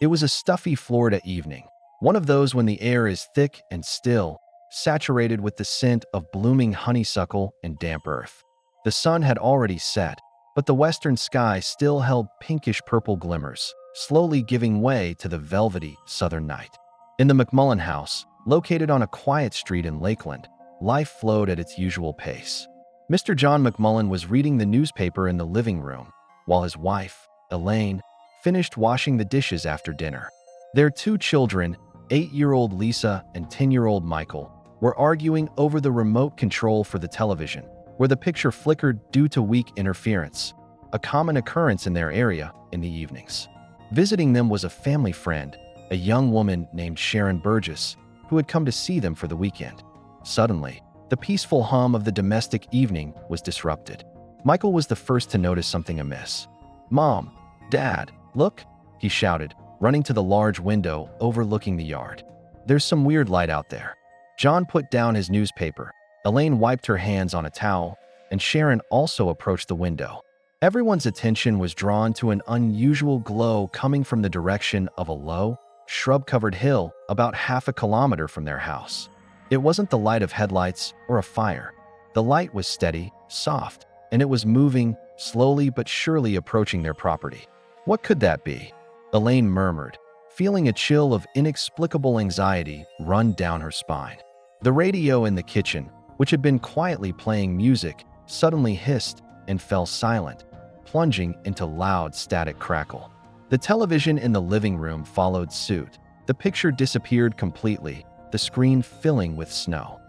It was a stuffy Florida evening, one of those when the air is thick and still, saturated with the scent of blooming honeysuckle and damp earth. The sun had already set, but the western sky still held pinkish-purple glimmers, slowly giving way to the velvety southern night. In the McMullen house, located on a quiet street in Lakeland, life flowed at its usual pace. Mr. John McMullen was reading the newspaper in the living room, while his wife, Elaine, finished washing the dishes after dinner. Their two children, 8-year-old Lisa and 10-year-old Michael, were arguing over the remote control for the television, where the picture flickered due to weak interference, a common occurrence in their area in the evenings. Visiting them was a family friend, a young woman named Sharon Burgess, who had come to see them for the weekend. Suddenly, the peaceful hum of the domestic evening was disrupted. Michael was the first to notice something amiss. "Mom, Dad, look," he shouted, running to the large window overlooking the yard. "There's some weird light out there." John put down his newspaper. Elaine wiped her hands on a towel, and Sharon also approached the window. Everyone's attention was drawn to an unusual glow coming from the direction of a low, shrub-covered hill about half a kilometer from their house. It wasn't the light of headlights or a fire. The light was steady, soft, and it was moving, slowly but surely approaching their property. "What could that be?" Elaine murmured, feeling a chill of inexplicable anxiety run down her spine. The radio in the kitchen, which had been quietly playing music, suddenly hissed and fell silent, plunging into loud static crackle. The television in the living room followed suit. The picture disappeared completely, the screen filling with snow.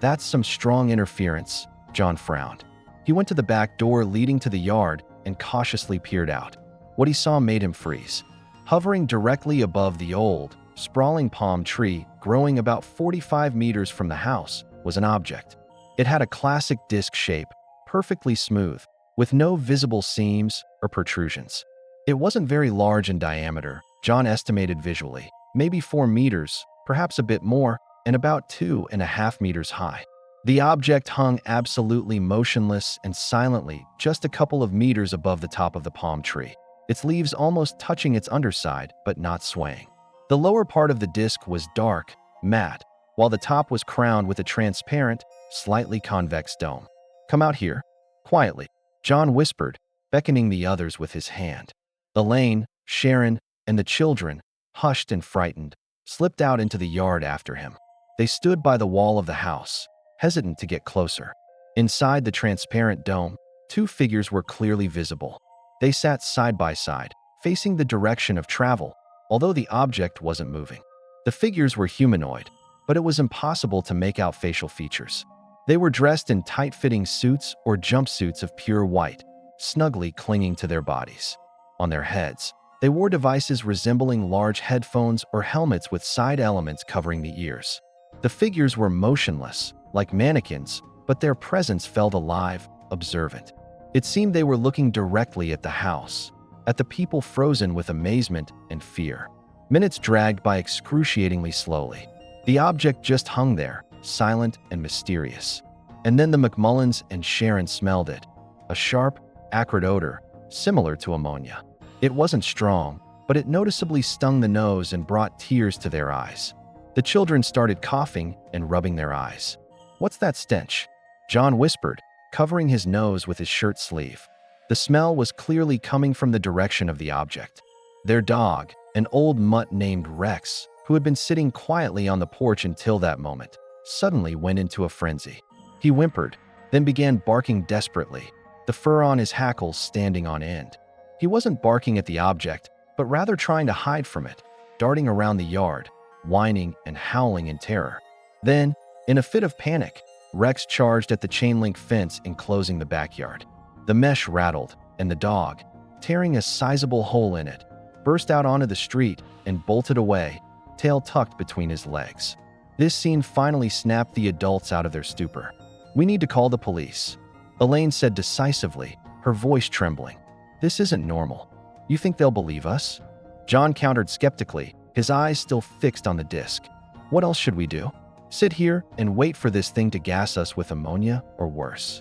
"That's some strong interference," John frowned. He went to the back door leading to the yard and cautiously peered out. What he saw made him freeze. Hovering directly above the old, sprawling palm tree growing about 45 meters from the house was an object. It had a classic disc shape, perfectly smooth, with no visible seams or protrusions. It wasn't very large in diameter, John estimated visually, maybe 4 meters, perhaps a bit more, and about 2.5 meters high. The object hung absolutely motionless and silently just a couple of meters above the top of the palm tree, its leaves almost touching its underside but not swaying. The lower part of the disc was dark, matte, while the top was crowned with a transparent, slightly convex dome. "Come out here." Quietly, John whispered, beckoning the others with his hand. Elaine, Sharon, and the children, hushed and frightened, slipped out into the yard after him. They stood by the wall of the house, hesitant to get closer. Inside the transparent dome, 2 figures were clearly visible. They sat side by side, facing the direction of travel, although the object wasn't moving. The figures were humanoid, but it was impossible to make out facial features. They were dressed in tight-fitting suits or jumpsuits of pure white, snugly clinging to their bodies. On their heads, they wore devices resembling large headphones or helmets with side elements covering the ears. The figures were motionless, like mannequins, but their presence felt alive, observant. It seemed they were looking directly at the house, at the people frozen with amazement and fear. Minutes dragged by excruciatingly slowly. The object just hung there, silent and mysterious. And then the McMullens and Sharon smelled it, a sharp, acrid odor, similar to ammonia. It wasn't strong, but it noticeably stung the nose and brought tears to their eyes. The children started coughing and rubbing their eyes. "What's that stench?" John whispered, covering his nose with his shirt sleeve. The smell was clearly coming from the direction of the object. Their dog, an old mutt named Rex, who had been sitting quietly on the porch until that moment, suddenly went into a frenzy. He whimpered, then began barking desperately, the fur on his hackles standing on end. He wasn't barking at the object, but rather trying to hide from it, darting around the yard, whining and howling in terror. Then, in a fit of panic, Rex charged at the chain-link fence enclosing the backyard. The mesh rattled, and the dog, tearing a sizable hole in it, burst out onto the street and bolted away, tail tucked between his legs. This scene finally snapped the adults out of their stupor. "We need to call the police," Elaine said decisively, her voice trembling. "This isn't normal. You think they'll believe us?" John countered skeptically, his eyes still fixed on the disc. "What else should we do? Sit here and wait for this thing to gas us with ammonia or worse?"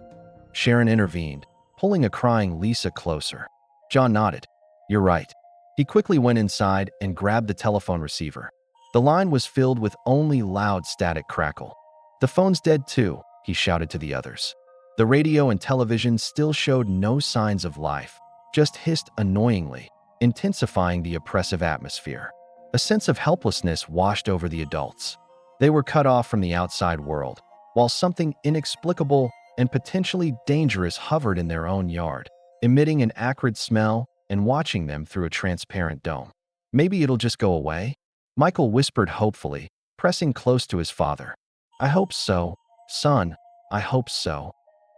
Sharon intervened, pulling a crying Lisa closer. John nodded. "You're right." He quickly went inside and grabbed the telephone receiver. The line was filled with only loud static crackle. "The phone's dead too," he shouted to the others. The radio and television still showed no signs of life, just hissed annoyingly, intensifying the oppressive atmosphere. A sense of helplessness washed over the adults. They were cut off from the outside world, while something inexplicable and potentially dangerous hovered in their own yard, emitting an acrid smell and watching them through a transparent dome. "Maybe it'll just go away?" Michael whispered hopefully, pressing close to his father. "I hope so, son, I hope so,"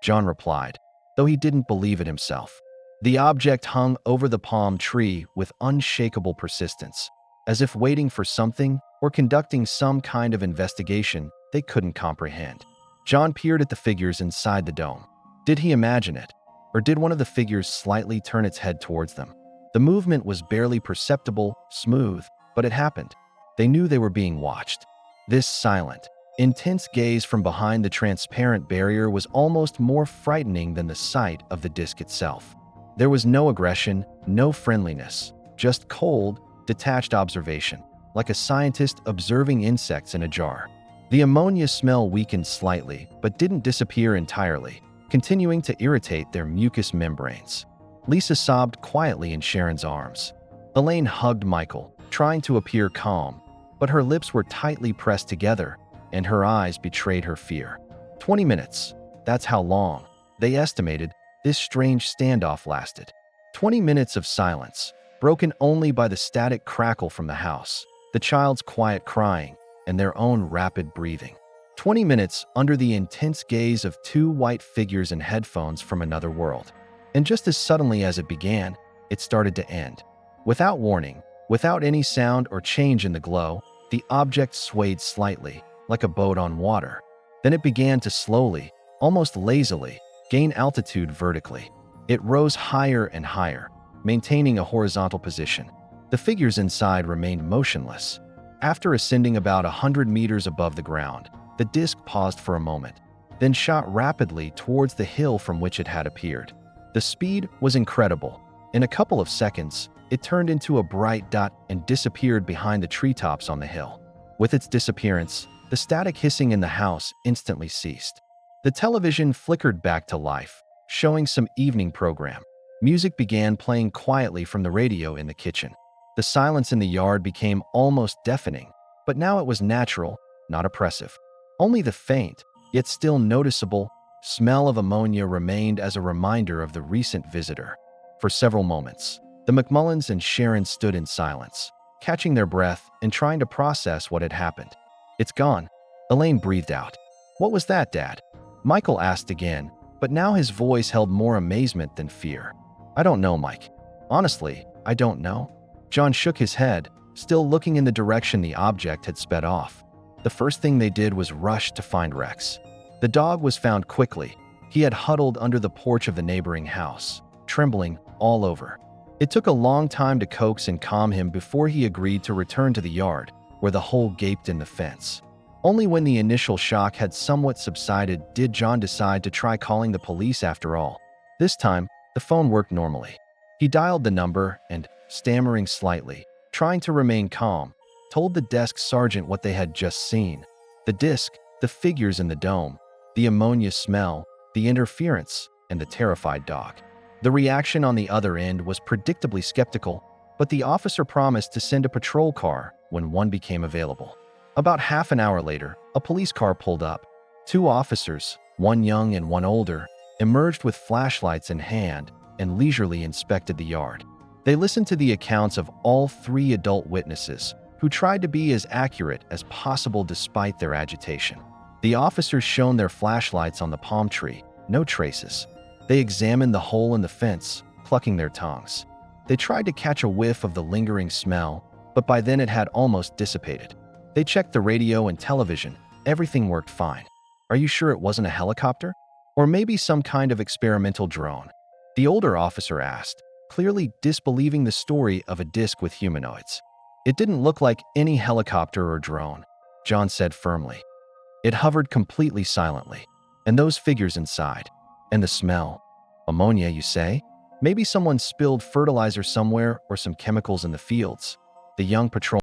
John replied, though he didn't believe it himself. The object hung over the palm tree with unshakable persistence, as if waiting for something or conducting some kind of investigation they couldn't comprehend. John peered at the figures inside the dome. Did he imagine it? Or did one of the figures slightly turn its head towards them? The movement was barely perceptible, smooth, but it happened. They knew they were being watched. This silent, intense gaze from behind the transparent barrier was almost more frightening than the sight of the disc itself. There was no aggression, no friendliness, just cold, detached observation, like a scientist observing insects in a jar. The ammonia smell weakened slightly, but didn't disappear entirely, continuing to irritate their mucous membranes. Lisa sobbed quietly in Sharon's arms. Elaine hugged Michael, trying to appear calm, but her lips were tightly pressed together, and her eyes betrayed her fear. 20 minutes. That's how long, they estimated, this strange standoff lasted. 20 minutes of silence, broken only by the static crackle from the house, the child's quiet crying, and their own rapid breathing. 20 minutes under the intense gaze of two white figures in headphones from another world. And just as suddenly as it began, it started to end. Without warning, without any sound or change in the glow, the object swayed slightly, like a boat on water. Then it began to slowly, almost lazily, gain altitude vertically. It rose higher and higher, maintaining a horizontal position. The figures inside remained motionless. After ascending about 100 meters above the ground, the disc paused for a moment, then shot rapidly towards the hill from which it had appeared. The speed was incredible. In a couple of seconds, it turned into a bright dot and disappeared behind the treetops on the hill. With its disappearance, the static hissing in the house instantly ceased. The television flickered back to life, showing some evening program. Music began playing quietly from the radio in the kitchen. The silence in the yard became almost deafening, but now it was natural, not oppressive. Only the faint, yet still noticeable, smell of ammonia remained as a reminder of the recent visitor. For several moments, the McMullins and Sharon stood in silence, catching their breath and trying to process what had happened. "It's gone," Elaine breathed out. "What was that, Dad?" Michael asked again, but now his voice held more amazement than fear. "I don't know, Mike. Honestly, I don't know." John shook his head, still looking in the direction the object had sped off. The first thing they did was rush to find Rex. The dog was found quickly. He had huddled under the porch of the neighboring house, trembling all over. It took a long time to coax and calm him before he agreed to return to the yard, where the hole gaped in the fence. Only when the initial shock had somewhat subsided did John decide to try calling the police after all. This time, the phone worked normally. He dialed the number and, stammering slightly, trying to remain calm, told the desk sergeant what they had just seen. The disc, the figures in the dome, the ammonia smell, the interference, and the terrified dog. The reaction on the other end was predictably skeptical, but the officer promised to send a patrol car when one became available. About half an hour later, a police car pulled up. Two officers, one young and one older, emerged with flashlights in hand and leisurely inspected the yard. They listened to the accounts of all three adult witnesses, who tried to be as accurate as possible despite their agitation. The officers shone their flashlights on the palm tree, no traces. They examined the hole in the fence, clucking their tongues. They tried to catch a whiff of the lingering smell, but by then it had almost dissipated. They checked the radio and television. Everything worked fine. "Are you sure it wasn't a helicopter? Or maybe some kind of experimental drone?" the older officer asked, clearly disbelieving the story of a disc with humanoids. "It didn't look like any helicopter or drone," John said firmly. "It hovered completely silently. And those figures inside. And the smell. Ammonia, you say?" Maybe someone spilled fertilizer somewhere or some chemicals in the fields. The young patrol